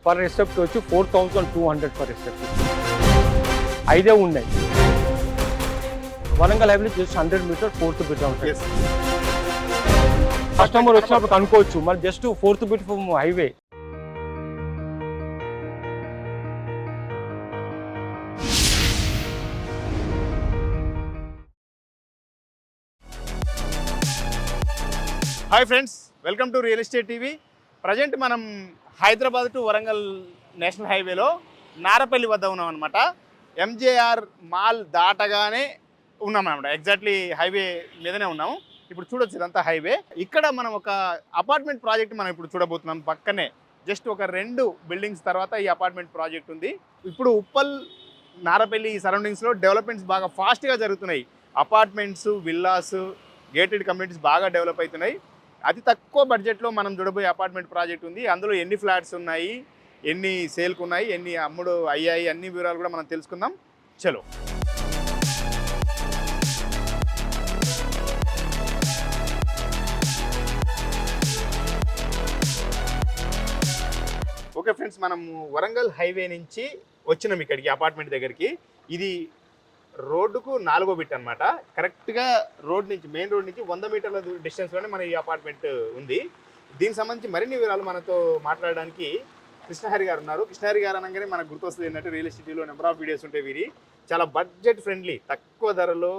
Per రిసెప్ట్ వచ్చి 4200 per రిసెప్ట్. 5 ఉన్నాయి. Warangal highway just 100 meter 4th bit ఉంటుంది. కస్టమర్ వచ్చినప్పుడు కనుక్కోవచ్చు, మరి just 4th bit from highway. Hi friends, welcome to real estate TV. Present మనం హైదరాబాద్ టు వరంగల్ నేషనల్ హైవేలో నారపల్లి వద్ద ఉన్నాం అనమాట. ఎంజేఆర్ మాల్ దాటగానే ఉన్నాం అనమాట. ఎగ్జాక్ట్లీ హైవే మీదనే ఉన్నాము. ఇప్పుడు చూడొచ్చు ఇదంతా హైవే. ఇక్కడ మనం ఒక అపార్ట్మెంట్ ప్రాజెక్ట్ మనం ఇప్పుడు చూడబోతున్నాం. పక్కనే జస్ట్ ఒక 2 బిల్డింగ్స్ తర్వాత ఈ అపార్ట్మెంట్ ప్రాజెక్ట్ ఉంది. ఇప్పుడు ఉప్పల్ నారపల్లి ఈ సరౌండింగ్స్లో డెవలప్మెంట్స్ బాగా ఫాస్ట్గా జరుగుతున్నాయి. అపార్ట్మెంట్స్, విల్లాస్, గేటెడ్ కమ్యూనిటీస్ బాగా డెవలప్ అవుతున్నాయి. అతి తక్కువ బడ్జెట్లో మనం చూడబోయే అపార్ట్మెంట్ ప్రాజెక్ట్ ఉంది. అందులో ఎన్ని ఫ్లాట్స్ ఉన్నాయి, ఎన్ని సేల్కు ఉన్నాయి, ఎన్ని అమ్ముడు అయ్యాయి, అన్ని వివరాలు కూడా మనం తెలుసుకుందాం. చలో. ఓకే ఫ్రెండ్స్, మనం వరంగల్ హైవే నుంచి వచ్చినాం ఇక్కడికి అపార్ట్మెంట్ దగ్గరికి. ఇది రోడ్డుకు 4వ బిట్ అనమాట. కరెక్ట్గా రోడ్ నుంచి, మెయిన్ రోడ్ నుంచి 100 మీటర్ల డిస్టెన్స్లోనే మన ఈ అపార్ట్మెంట్ ఉంది. దీనికి సంబంధించి మరిన్ని వివరాలు మనతో మాట్లాడడానికి కృష్ణహరి గారు ఉన్నారు. కృష్ణహరి గారు అనగానే మనకు గుర్తొస్తుంది ఏంటంటే రియల్ ఎస్టేట్లో నెంబర్ ఆఫ్ వీడియోస్ ఉంటాయి వీరి. చాలా బడ్జెట్ ఫ్రెండ్లీ, తక్కువ ధరలో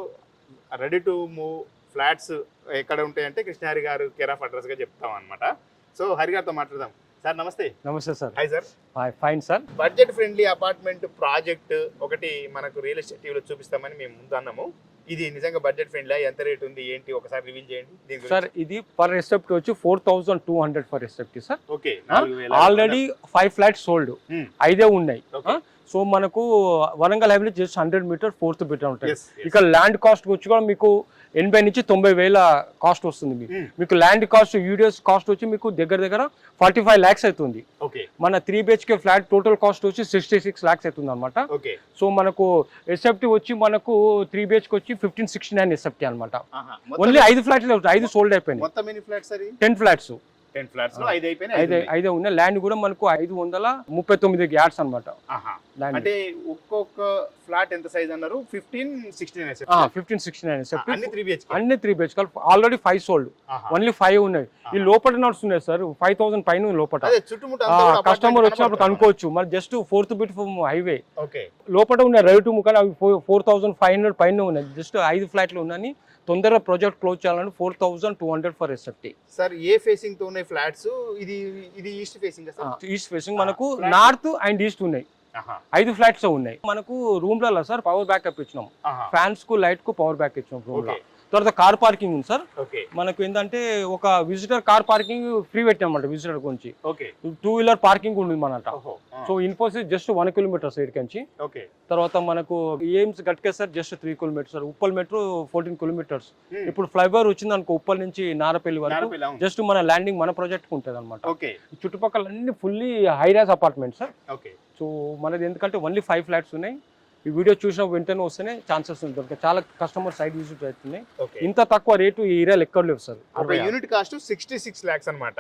రెడీ టు మూవ్ ఫ్లాట్స్ ఎక్కడ ఉంటాయంటే కృష్ణహరి గారు కేర్ ఆఫ్ అడ్రస్గా చెప్తాం అనమాట. సో హరి గారితో మాట్లాడదాం. సార్ నమస్తే. నమస్తే sir. Hi sir. Fine sir. Budget friendly apartment project ఒకటి మనకు రియల్ ఎస్టేట్ టీవీలో చూపిస్తామని మేము ముందు అన్నాము. ఇది నిజంగా బడ్జెట్ ఫ్రెండ్లీ? ఎంత రేట్ ఉంది, ఏంటి ఒకసారి రివీల్ చేయండి సార్. ఇది పర్ రిసెప్ట్ వచ్చి 4200 పర్ రిసెప్ట్ sir. Okay. Already 5 flats sold, 5 ఉన్నాయి. సో మనకు Warangal highway just 100 meter 4th bit ఉంటుంది. ఇక్కడ ల్యాండ్ కాస్ట్ వచ్చి కూడా మీకు 80 నుంచి 90 వేల కాస్ట్ వస్తుంది. మీకు ల్యాండ్ కాస్ట్, యూడిఎస్ కాస్ట్ వచ్చి మీకు దగ్గర 45 lakhs అవుతుంది. మన 3 BHK ఫ్లాట్ టోటల్ కాస్ట్ వచ్చి 66 lakhs అవుతుంది అనమాట. సో మనకు ఎస్ఎఫ్టీ వచ్చి మనకు 3 BHK వచ్చి 1569 ఎస్ఎఫ్టీ అనమాట. ఓన్లీ 5 ఫ్లాట్స్ 5 సోల్డ్ అయిపోయినాయి. 10 ఫ్లాట్స్ 10 ఫ్లాట్స్ లో 5 అయిపోయినాయి. 5 ఉన్నాయి. ల్యాండ్ కూడా మనకు 539 యార్డ్స్ అనమాట. అంటే ఒక్కొక్క ఫ్లాట్ ఎంత సైజ్ అన్నారు? 1569 అన్ని 3 BHK. ఆల్రెడీ 5 సోల్డ్, ఓన్లీ 5 ఉన్నాయి. ఈ లోపల నడుస్తున్నాయి సార్, 5000 పైన లోపల. కస్టమర్ వచ్చినప్పుడు కనుక్కోవచ్చు, మరి just 4th bit from highway. లోపల ఉన్నాయి రెడీ టు మూవ్, కానీ అవి 4500 పైన ఉన్నాయి. జస్ట్ 5 ఫ్లాట్లు ఉన్నాయి. తొందరగా ప్రాజెక్ట్ క్లోజ్ చేయాలని 4200 ఫర్ ఎస్ఎఫ్టీ. సార్ ఏ ఫేసింగ్ తో ఉన్నాయి ఫ్లాట్స్? ఇది ఈస్ట్ ఫేసింగ్. ఈస్ట్ ఫేసింగ్ మనకు నార్త్ అండ్ ఈస్ట్ ఉన్నాయి. 5 ఫ్లాట్స్ ఉన్నాయి. మనకు రూమ్ లలో సార్ పవర్ బ్యాకప్ ఇచ్చినాం, ఫ్యాన్స్ కు లైట్ కు పవర్ బ్యాక్ ఇచ్చినాం రూమ్ లో. తర్వాత కార్ పార్కింగ్ ఉంది సార్. మనకు ఏంటంటే ఒక విజిటర్ కార్ పార్కింగ్ ఫ్రీ పెట్టామన్నమాట విజిటర్ గురించి. 2 వీలర్ పార్కింగ్ ఉంది మనట. So Infosys just 1 kilometre side నుంచి. తర్వాత మనకు ఎయిమ్స్ గట్కే sir just 3 kilometres. Uppal metro 14 kilometres. ఇప్పుడు ఫ్లైఓవర్ వచ్చింది అనుకో ఉప్పల్ నుంచి నారపల్లి వరకు, జస్ట్ మన ల్యాండింగ్ మన ప్రాజెక్ట్ ఉంటుంది అనమాట. చుట్టుపక్కల అన్ని fully high rise apartment sir. So మనది ఎందుకంటే ఓన్లీ 5 ఫ్లాట్స్ ఉన్నాయి. ఈ వీడియో చూసిన వెంటనే వస్తేనే ఛాన్సెస్ ఉంటుంది. చాలా కస్టమర్ సైడ్ విజిట్ అవుతున్నాయి. ఇంత తక్కువ రేటు ఈ ఏరియాలో ఎక్కడ లేవు సార్. యూనిట్ కాస్ట్ 66 lakhs అనమాట.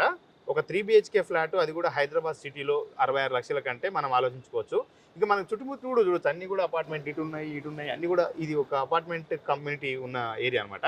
ఒక 3 BHK ఫ్లాట్, అది కూడా హైదరాబాద్ సిటీలో 66 లక్షల కంటే మనం ఆలోచించుకోవచ్చు. ఇంకా మనం చుట్టుముట్టు కూడా చూడొచ్చు, అన్ని కూడా అపార్ట్మెంట్ ఇటు ఉన్నాయి అన్ని కూడా. ఇది ఒక అపార్ట్మెంట్ కమ్యూనిటీ ఉన్న ఏరియా అనమాట.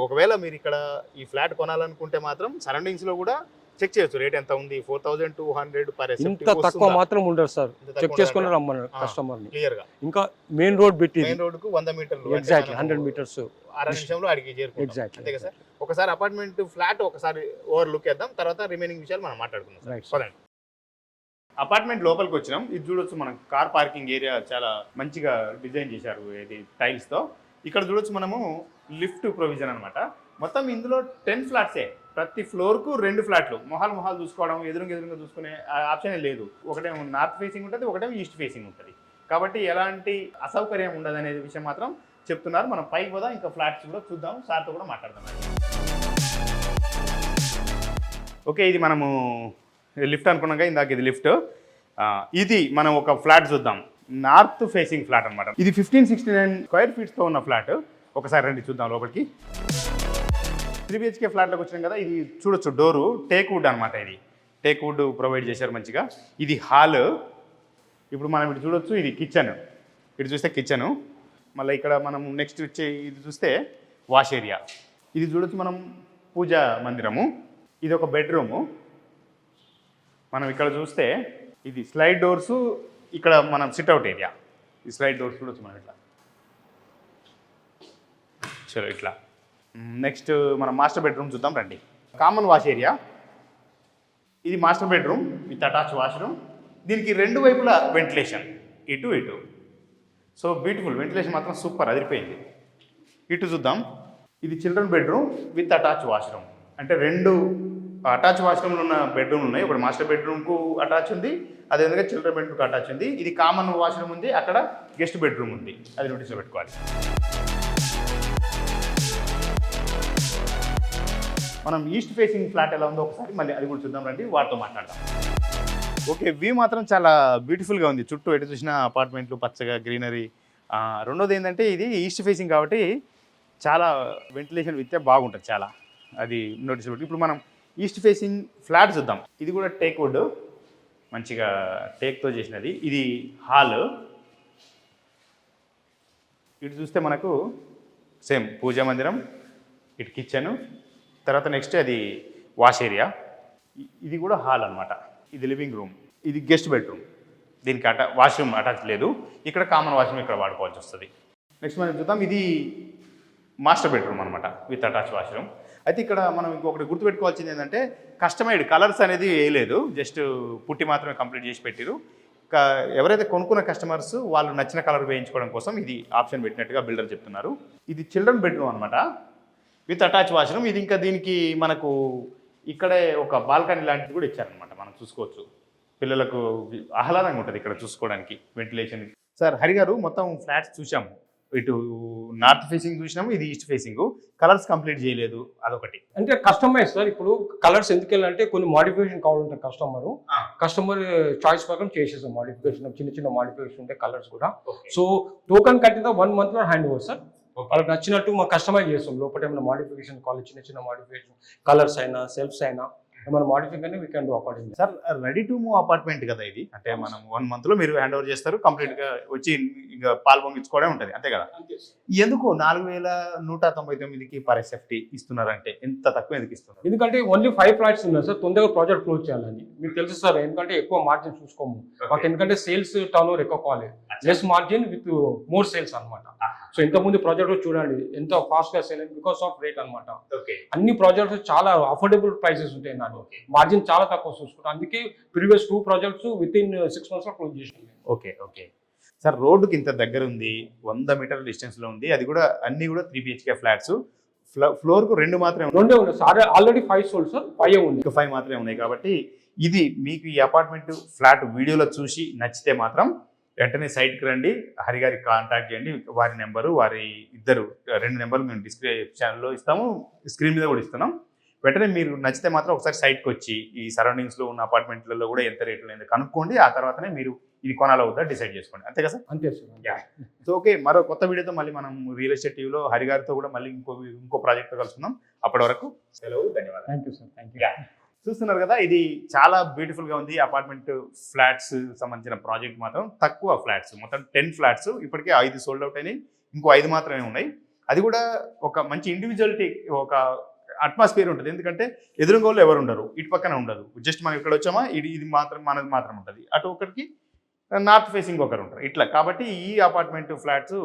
ఒకవేళ మీరు ఇక్కడ ఈ ఫ్లాట్ కొనాలనుకుంటే మాత్రం సరౌండింగ్స్ లో కూడా చెక్ చేయొచ్చు రేట్ ఎంత ఉంది. 4200 పర్ ఎస్ఎఫ్టీ. ఇంత తక్కువ మాత్రం ఉండదు సార్, చెక్ చేసుకుని రమ్మన్నారు కస్టమర్ ని. క్లియర్ గా ఇంకా మెయిన్ రోడ్ పెట్టి, మెయిన్ రోడ్ కు 100 మీటర్లు, ఎగ్జాక్ట్లీ 100 మీటర్స్ 6 నిమిషంలో అడిగి చేరుకుంటాం. అంతే కదా సార్. ఒకసారి అపార్ట్మెంట్ ఫ్లాట్ ఒకసారి ఓవర్ లుక్ చేద్దాం, తర్వాత రిమైనింగ్ విషయాలు మనం మాట్లాడుకుందాం. అపార్ట్మెంట్ లోపలికి వచ్చినాం. ఇది చూడొచ్చు, మనం కార్ పార్కింగ్ ఏరియా చాలా మంచిగా డిజైన్ చేశారు ఇది టైల్స్ తో. ఇక్కడ చూడొచ్చు మనము లిఫ్ట్ ప్రొవిజన్ అనమాట. మొత్తం ఇందులో 10 ఫ్లాట్సే. ప్రతి ఫ్లోర్ కు 2 ఫ్లాట్లు. మొహాలు చూసుకోవడం, ఎదురుగా చూసుకునే ఆప్షన్ లేదు. ఒకటేమో నార్త్ ఫేసింగ్ ఉంటుంది, ఒకటేమో ఈస్ట్ ఫేసింగ్ ఉంటుంది. కాబట్టి ఎలాంటి అసౌకర్యం ఉండదు అనే విషయం మాత్రం చెప్తున్నారు. మనం పైకి పోదాం, ఇంకా ఫ్లాట్స్ కూడా చూద్దాం, సార్తో కూడా మాట్లాడదాం. ఓకే, ఇది మనము లిఫ్ట్ అనుకున్నాక ఇందాక ఇది లిఫ్ట్. ఇది మనం ఒక ఫ్లాట్ చూద్దాం, నార్త్ ఫేసింగ్ ఫ్లాట్ అనమాట. ఇది 1569 స్క్వేర్ ఫీట్స్తో ఉన్న ఫ్లాట్. ఒకసారి రండి చూద్దాం లోపలికి. 3 BHK ఫ్లాట్లోకి వచ్చినాం కదా. ఇది చూడొచ్చు, డోరు టేక్ వుడ్ అనమాట. ఇది టేక్ వుడ్ ప్రొవైడ్ చేశారు మంచిగా. ఇది హాల్. ఇప్పుడు మనం ఇటు చూడొచ్చు, ఇది కిచెన్. ఇటు చూస్తే కిచెను. మళ్ళీ ఇక్కడ మనం నెక్స్ట్ వచ్చే ఇది చూస్తే వాష్ ఏరియా. ఇది చూడొచ్చు మనం పూజా మందిరము. ఇది ఒక బెడ్రూము. మనం ఇక్కడ చూస్తే ఇది స్లైడ్ డోర్సు. ఇక్కడ మనం సిట్అవుట్ ఏరియా. ఈ స్లైడ్ డోర్స్ చూడొచ్చు మనం ఇట్లా. చలో ఇట్లా. నెక్స్ట్ మనం మాస్టర్ బెడ్రూమ్ చూద్దాం రండి. Common wash area. ఇది master bedroom with attach washroom. దీనికి రెండు వైపులా వెంటిలేషన్, ఇటు ఇటు. సో బ్యూటిఫుల్, వెంటిలేషన్ మాత్రం సూపర్, అదిరిపోయింది. ఇటు చూద్దాం. ఇది children bedroom with attach washroom. అంటే రెండు అటాచ్ వాష్రూమ్లు ఉన్న బెడ్రూమ్లు ఉన్నాయి. ఒకటి మాస్టర్ బెడ్రూమ్కు అటాచ్ ఉంది, అదేవిధంగా చిల్డ్రన్ బెడ్రూమ్కి అటాచ్ ఉంది. ఇది కామన్ వాష్రూమ్ ఉంది, అక్కడ గెస్ట్ బెడ్రూమ్ ఉంది. అది నోటీస్లో పెట్టుకోవాలి. మనం ఈస్ట్ ఫేసింగ్ ఫ్లాట్ ఎలా ఉందో ఒకసారి మళ్ళీ అది కూడా చూద్దాం రండి, వాటితో మాట్లాడదాం. ఓకే, వ్యూ మాత్రం చాలా బ్యూటిఫుల్గా ఉంది. చుట్టూ ఎటు చూసిన అపార్ట్మెంట్లు, పచ్చగా గ్రీనరీ. రెండోది ఏంటంటే ఇది ఈస్ట్ ఫేసింగ్ కాబట్టి చాలా వెంటిలేషన్ విత్తే బాగుంటుంది చాలా. అది నోటీస్ పెట్టి ఇప్పుడు మనం ఈస్ట్ ఫేసింగ్ ఫ్లాట్ చూద్దాం. ఇది కూడా టేక్ వుడ్, మంచిగా టేక్తో చేసినది. ఇది హాల్. ఇటు చూస్తే మనకు సేమ్ పూజా మందిరం, ఇటు కిచెను, తర్వాత నెక్స్ట్ అది వాష్ ఏరియా. ఇది కూడా హాల్ అనమాట. ఇది లివింగ్ రూమ్, ఇది గెస్ట్ బెడ్రూమ్. దీనికి వాష్రూమ్ అటాచ్ లేదు. ఇక్కడ కామన్ వాష్రూమ్ ఇక్కడ వాడుకోవాల్సి వస్తుంది. నెక్స్ట్ మనం చూద్దాం. ఇది మాస్టర్ బెడ్రూమ్ అనమాట విత్ అటాచ్ వాష్రూమ్. అయితే ఇక్కడ మనం ఇంకొకటి గుర్తుపెట్టుకోవాల్సింది ఏంటంటే కస్టమైడ్ కలర్స్ అనేది వేయలేదు, జస్ట్ పుట్టి మాత్రమే కంప్లీట్ చేసి పెట్టారు. ఎవరైతే కొనుక్కున్న కస్టమర్స్ వాళ్ళు నచ్చిన కలర్ వేయించుకోవడం కోసం ఇది ఆప్షన్ పెట్టినట్టుగా బిల్డర్ చెప్తున్నారు. ఇది చిల్డ్రన్ బెడ్రూమ్ అనమాట విత్ అటాచ్ వాష్రూమ్. ఇది ఇంకా దీనికి మనకు ఇక్కడే ఒక బాల్కనీ లాంటిది కూడా ఇచ్చారనమాట. మనం చూసుకోవచ్చు, పిల్లలకు ఆహ్లాదంగా ఉంటుంది ఇక్కడ చూసుకోవడానికి, వెంటిలేషన్. సార్ హరి గారు, మొత్తం ఫ్లాట్స్ చూసాము. ఇటు నార్త్ ఫేసింగ్ చూసినాము, ఇది ఈస్ట్ ఫేసింగ్. కలర్స్ కంప్లీట్ చేయలేదు, అదొకటి. అంటే కస్టమైజ్ సార్. ఇప్పుడు కలర్స్ ఎందుకు వెళ్ళాలంటే కొన్ని మాడిఫికేషన్ కావాలంటే కస్టమర్ చాయిస్ ప్రకారం చేసేసాం. మాడిఫికేషన్ చిన్న చిన్న మాడిఫికేషన్ ఉంటాయి కలర్స్ కూడా. సో టోకన్ కట్టిన 1 month లో హ్యాండ్ ఓవర్ సార్. వాళ్ళకి నచ్చినట్టు మనం కస్టమైజ్ చేస్తాం. లోపల ఏమైనా మాడిఫికేషన్ కావాలి, చిన్న చిన్న మాడిఫికేషన్, కలర్స్ అయినా సెల్ఫ్స్ అయినా ఏమైనా modification we can do according. Sir ready to move apartment కదా ఇది. అంటే మనం 1 month లో మీరు హ్యాండ్ ఓవర్ చేస్తారు, కంప్లీట్గా వచ్చి ఇంకా పాలు పొంగించుకోవడం ఉంటుంది, అంతే కదా. ఎందుకు 4199కి పర్ SFT ఇస్తున్నారంటే ఎంత తక్కువ ఎందుకు ఇస్తున్నారు? ఎందుకంటే ఓన్లీ 5 flats ఉన్నాయి సార్. తొందరగా ప్రాజెక్ట్ క్లోజ్ చేయాలని మీకు తెలుసు సార్. ఎందుకంటే ఎక్కువ మార్జిన్ చూసుకోము మాకు, ఎందుకంటే సేల్స్ టర్న్ ఓవర్ ఎక్కువ కావాలి, less margin with more sales అనమాట. సో ఇంతకుముందు ప్రాజెక్ట్ చూడండి ఎంత ఫాస్ట్ గా సేల్ బికాస్ ఆఫ్ రేట్ అనమాట. అన్ని ప్రాజెక్ట్స్ చాలా అఫోర్డబుల్ ప్రైసెస్ ఉంటాయి నాకు, మార్జిన్ చాలా తక్కువ చూసుకుంటాం. అందుకే previous 2 projects with in 6 months లో క్లోజ్ చేసాం. ఓకే ఓకే సార్, రోడ్డుకి ఇంత దగ్గర ఉంది, 100 మీటర్ల డిస్టెన్స్ లో ఉంది. అది కూడా అన్ని కూడా 3 BHK ఫ్లాట్స్. ఫ్లోర్ కు 2 మాత్రమే ఉన్నాయి సార్. ఆల్రెడీ 5 sold సార్, 5 ఉంది, 5 మాత్రమే ఉన్నాయి. కాబట్టి ఇది మీకు ఈ అపార్ట్మెంట్ ఫ్లాట్ వీడియోలో చూసి నచ్చితే మాత్రం వెంటనే సైట్కి రండి, హరి గారికి కాంటాక్ట్ చేయండి. వారి నెంబరు, వారి 2 నెంబర్లు మేము డిస్క్రిప్షన్లో ఇస్తాము, స్క్రీన్ మీద కూడా ఇస్తున్నాం. వెంటనే మీరు నచ్చితే మాత్రం ఒకసారి సైట్కి వచ్చి ఈ సరౌండింగ్స్లో ఉన్న అపార్ట్మెంట్లలో కూడా ఎంత రేట్లు అనేది కనుక్కోండి. ఆ తర్వాతనే మీరు ఇది కొనాలో వద్దా డిసైడ్ చేసుకోండి, అంతే కదా సార్? అంతే సార్. సో ఓకే, మరో కొత్త వీడియోతో మళ్ళీ మనం రియల్ ఎస్టేట్ టీవీలో హరి గారితో కూడా మళ్ళీ ఇంకో ప్రాజెక్ట్తో కలుసుకుందాం. అప్పటి వరకు సెలవు, ధన్యవాదాలు. Thank you sir. Thank you. చూస్తున్నారు కదా, ఇది చాలా బ్యూటిఫుల్గా ఉంది. అపార్ట్మెంట్ ఫ్లాట్స్ సంబంధించిన ప్రాజెక్ట్ మాత్రం తక్కువ ఫ్లాట్స్, మొత్తం 10 ఫ్లాట్స్ ఇప్పటికే 5 సోల్డ్ అవుట్ అయినాయి, ఇంకో 5 మాత్రమే ఉన్నాయి. అది కూడా ఒక మంచి ఇండివిజువాలిటీ, ఒక అట్మాస్ఫియర్ ఉంటుంది. ఎందుకంటే ఎదురుగోళ్ళు ఎవరు ఉండరు, ఇటు పక్కన ఉండదు, జస్ట్ మనం ఇక్కడ వచ్చామా ఇది మాత్రం మనది మాత్రం ఉంటుంది. అటు ఒకరికి నార్త్ ఫేసింగ్ ఒకరు ఉంటారు, ఇట్లా. కాబట్టి ఈ అపార్ట్మెంట్ ఫ్లాట్స్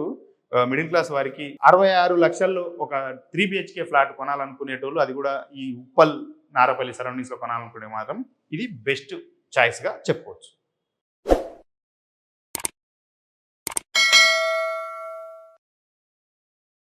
మిడిల్ క్లాస్ వారికి 66 లక్షల్లో ఒక 3 BHK ఫ్లాట్ కొనాలనుకునేటోళ్ళు, అది కూడా ఈ ఉప్పల్ నారపల్లి సరౌండింగ్స్లో కొనాలనుకునే మాత్రం ఇది బెస్ట్ చాయిస్గా చెప్పుకోవచ్చు.